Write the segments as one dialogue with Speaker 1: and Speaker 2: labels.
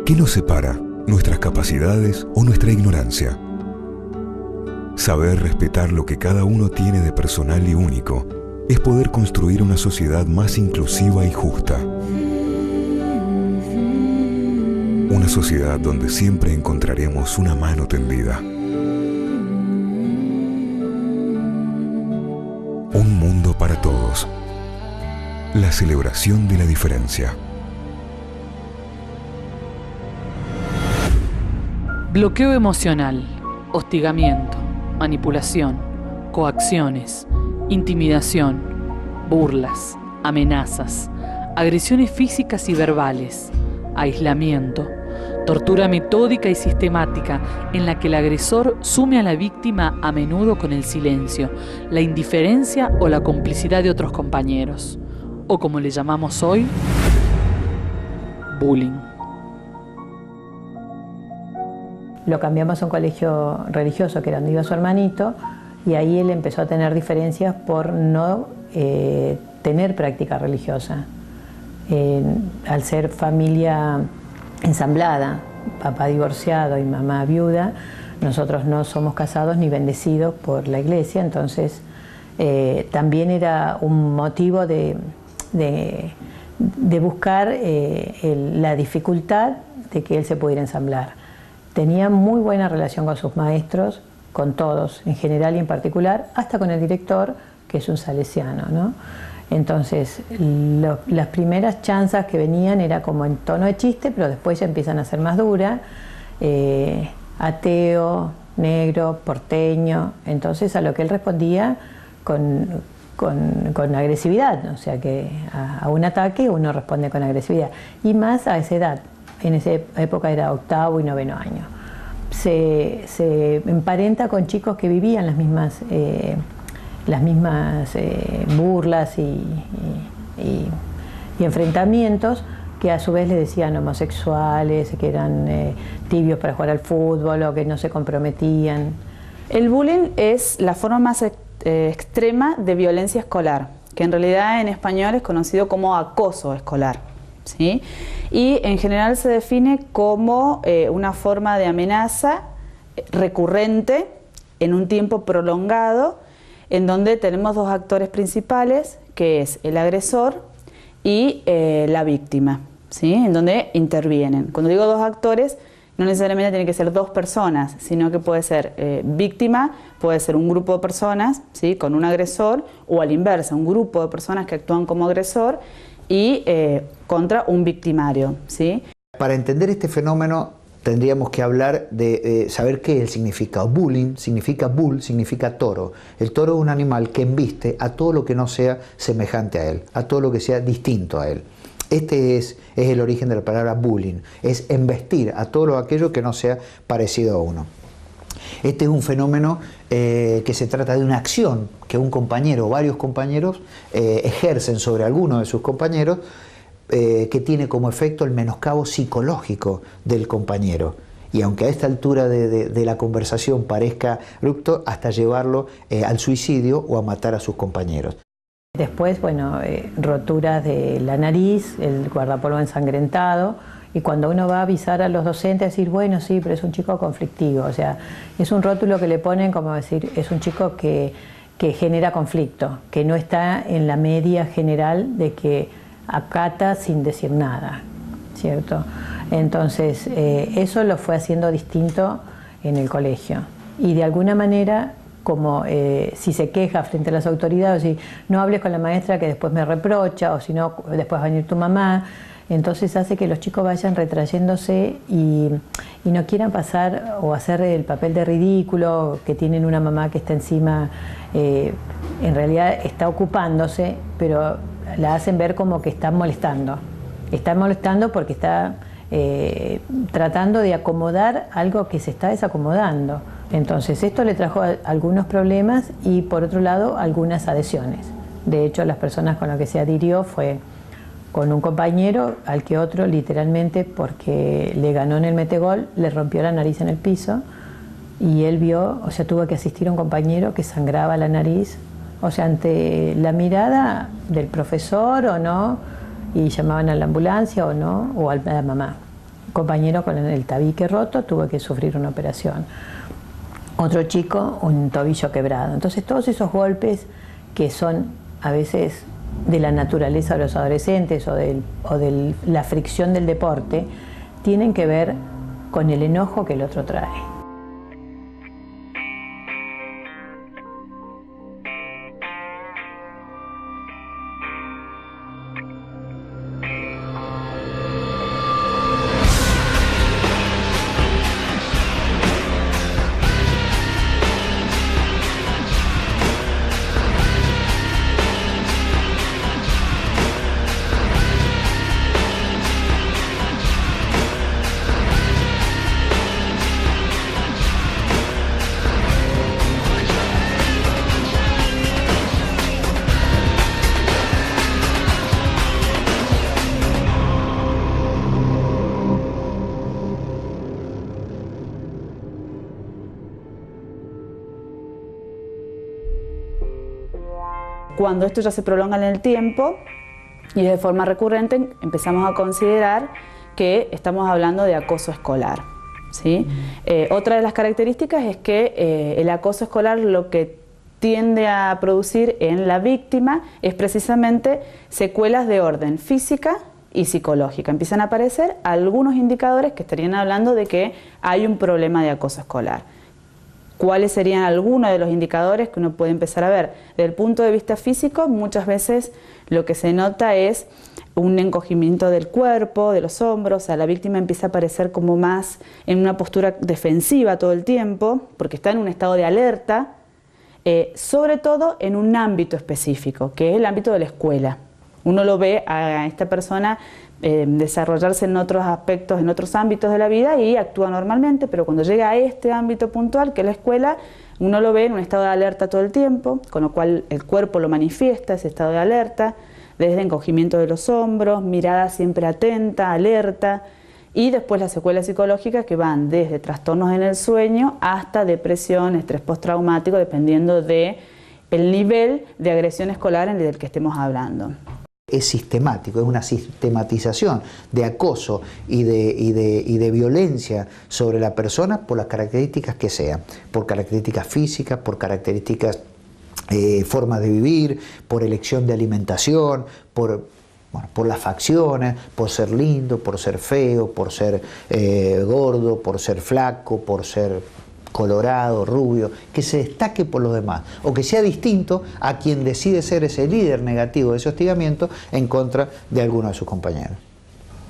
Speaker 1: ¿Qué nos separa? ¿Nuestras capacidades o nuestra ignorancia? Saber respetar lo que cada uno tiene de personal y único es poder construir una sociedad más inclusiva y justa. Una sociedad donde siempre encontraremos una mano tendida. Un mundo para todos. La celebración de la diferencia.
Speaker 2: Bloqueo emocional, hostigamiento, manipulación, coacciones, intimidación, burlas, amenazas, agresiones físicas y verbales, aislamiento, tortura metódica y sistemática en la que el agresor sume a la víctima a menudo con el silencio, la indiferencia o la complicidad de otros compañeros, o como le llamamos hoy, bullying.
Speaker 3: Lo cambiamos a un colegio religioso, que era donde iba su hermanito, y ahí él empezó a tener diferencias por no tener práctica religiosa. Al ser familia ensamblada, papá divorciado y mamá viuda, nosotros no somos casados ni bendecidos por la iglesia, entonces también era un motivo de buscar la dificultad de que él se pudiera ensamblar. Tenía muy buena relación con sus maestros, con todos, en general y en particular, hasta con el director, que es un salesiano, ¿no? Entonces, las primeras chanzas que venían era como en tono de chiste, pero después ya empiezan a ser más duras. Ateo, negro, porteño. Entonces, a lo que él respondía con agresividad, o sea que a un ataque uno responde con agresividad. Y más a esa edad. En esa época era 8º y 9º año. Se emparenta con chicos que vivían las mismas burlas y enfrentamientos, que a su vez le decían homosexuales, que eran tibios para jugar al fútbol o que no se comprometían.
Speaker 4: El bullying es la forma más extrema de violencia escolar, que en realidad en español es conocido como acoso escolar, ¿sí? Y en general se define como una forma de amenaza recurrente en un tiempo prolongado, en donde tenemos dos actores principales, que es el agresor y la víctima, ¿sí? En donde intervienen. Cuando digo dos actores, no necesariamente tiene que ser dos personas, sino que puede ser víctima, puede ser un grupo de personas, ¿sí? Con un agresor, o a la inversa, un grupo de personas que actúan como agresor y contra un victimario, ¿sí?
Speaker 5: Para entender este fenómeno tendríamos que hablar de saber qué es el significado. Bullying significa bull, significa toro. El toro es un animal que embiste a todo lo que no sea semejante a él, a todo lo que sea distinto a él. Este es el origen de la palabra bullying, es embestir a todo aquello que no sea parecido a uno. Este es un fenómeno que se trata de una acción que un compañero o varios compañeros ejercen sobre alguno de sus compañeros, que tiene como efecto el menoscabo psicológico del compañero. Y aunque a esta altura de la conversación parezca abrupto, hasta llevarlo al suicidio o a matar a sus compañeros.
Speaker 3: Después, bueno, roturas de la nariz, el guardapolvo ensangrentado, y cuando uno va a avisar a los docentes, decir, bueno, sí, pero es un chico conflictivo, o sea, es un rótulo que le ponen como decir, es un chico que genera conflicto, que no está en la media general de que acata sin decir nada, ¿cierto? Entonces, eso lo fue haciendo distinto en el colegio, y de alguna manera, como si se queja frente a las autoridades, o si no hables con la maestra que después me reprocha, o si no, después va a venir tu mamá. Entonces hace que los chicos vayan retrayéndose y no quieran pasar o hacer el papel de ridículo, que tienen una mamá que está encima, en realidad está ocupándose, pero la hacen ver como que está molestando. Está molestando porque está tratando de acomodar algo que se está desacomodando. Entonces esto le trajo algunos problemas y por otro lado algunas adhesiones. De hecho, las personas con las que se adhirió fue con un compañero al que otro literalmente, porque le ganó en el metegol, le rompió la nariz en el piso y él vio, o sea, tuvo que asistir a un compañero que sangraba la nariz, o sea, ante la mirada del profesor o no, y llamaban a la ambulancia o no, o a la mamá. compañero con el tabique roto tuvo que sufrir una operación. Otro chico, un tobillo quebrado. Entonces todos esos golpes que son a veces de la naturaleza de los adolescentes o de la fricción del deporte, tienen que ver con el enojo que el otro trae.
Speaker 4: Cuando esto ya se prolonga en el tiempo y de forma recurrente, empezamos a considerar que estamos hablando de acoso escolar, ¿sí? Otra de las características es que el acoso escolar lo que tiende a producir en la víctima es precisamente secuelas de orden física y psicológica. Empiezan a aparecer algunos indicadores que estarían hablando de que hay un problema de acoso escolar. ¿Cuáles serían algunos de los indicadores que uno puede empezar a ver? Desde el punto de vista físico, muchas veces lo que se nota es un encogimiento del cuerpo, de los hombros, o sea, la víctima empieza a aparecer como más en una postura defensiva todo el tiempo, porque está en un estado de alerta, sobre todo en un ámbito específico, que es el ámbito de la escuela. Uno lo ve a esta persona desarrollarse en otros aspectos, en otros ámbitos de la vida y actúa normalmente, pero cuando llega a este ámbito puntual, que es la escuela, uno lo ve en un estado de alerta todo el tiempo, con lo cual el cuerpo lo manifiesta, ese estado de alerta, desde encogimiento de los hombros, mirada siempre atenta, alerta, y después las secuelas psicológicas que van desde trastornos en el sueño hasta depresión, estrés postraumático, dependiendo del nivel de agresión escolar en el que estemos hablando.
Speaker 5: Es sistemático, es una sistematización de acoso y de violencia sobre la persona por las características que sean, por características físicas, por características formas de vivir, por elección de alimentación, por las facciones, por ser lindo, por ser feo, por ser gordo, por ser flaco, por ser colorado, rubio, que se destaque por los demás, o que sea distinto a quien decide ser ese líder negativo de ese hostigamiento en contra de alguno de sus compañeros.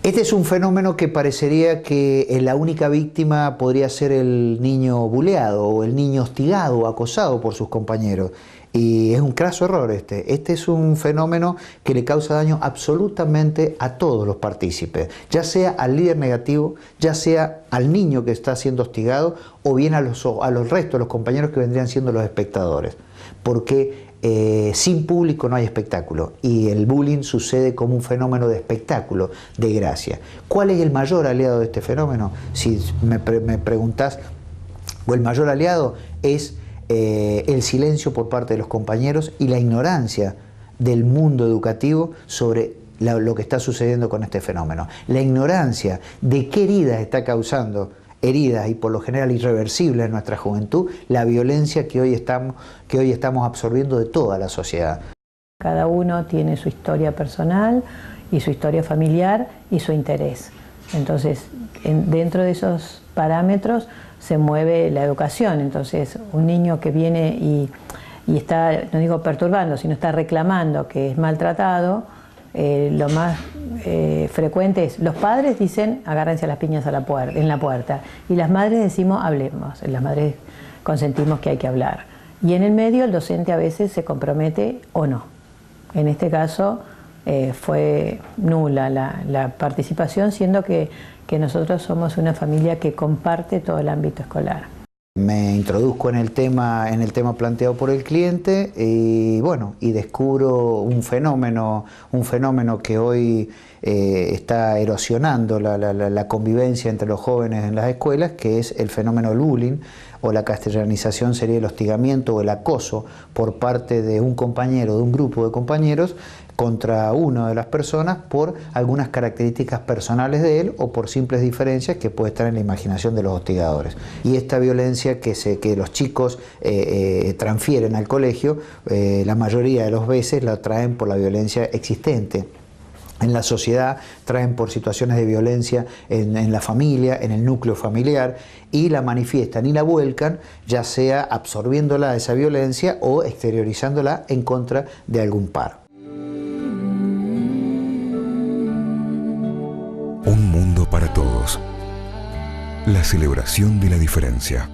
Speaker 5: Este es un fenómeno que parecería que la única víctima podría ser el niño buleado o el niño hostigado o acosado por sus compañeros. Y es un craso error este. Este es un fenómeno que le causa daño absolutamente a todos los partícipes, ya sea al líder negativo, ya sea al niño que está siendo hostigado o bien a los restos, los compañeros que vendrían siendo los espectadores. Porque sin público no hay espectáculo y el bullying sucede como un fenómeno de espectáculo, de gracia. ¿Cuál es el mayor aliado de este fenómeno? Si me preguntás, o el mayor aliado es el silencio por parte de los compañeros y la ignorancia del mundo educativo sobre lo que está sucediendo con este fenómeno. La ignorancia de qué heridas está causando, heridas y por lo general irreversibles en nuestra juventud, la violencia que hoy estamos absorbiendo de toda la sociedad.
Speaker 3: Cada uno tiene su historia personal y su historia familiar y su interés. Entonces, dentro de esos parámetros se mueve la educación. Entonces, un niño que viene y está, no digo perturbando, sino está reclamando que es maltratado, lo más frecuente es, los padres dicen agárrense a las piñas en la puerta, y las madres decimos hablemos, las madres consentimos que hay que hablar. Y en el medio el docente a veces se compromete o no. En este caso fue nula la participación, siendo que nosotros somos una familia que comparte todo el ámbito escolar.
Speaker 5: Me introduzco en el tema planteado por el cliente y bueno, y descubro un fenómeno que hoy está erosionando la convivencia entre los jóvenes en las escuelas, que es el fenómeno del bullying, o la castellanización sería el hostigamiento o el acoso por parte de un compañero, de un grupo de compañeros, contra una de las personas por algunas características personales de él o por simples diferencias que puede estar en la imaginación de los hostigadores. Y esta violencia que los chicos transfieren al colegio, la mayoría de las veces la traen por la violencia existente en la sociedad, traen por situaciones de violencia en la familia, en el núcleo familiar, y la manifiestan y la vuelcan, ya sea absorbiéndola esa violencia o exteriorizándola en contra de algún par.
Speaker 1: Un mundo para todos. La celebración de la diferencia.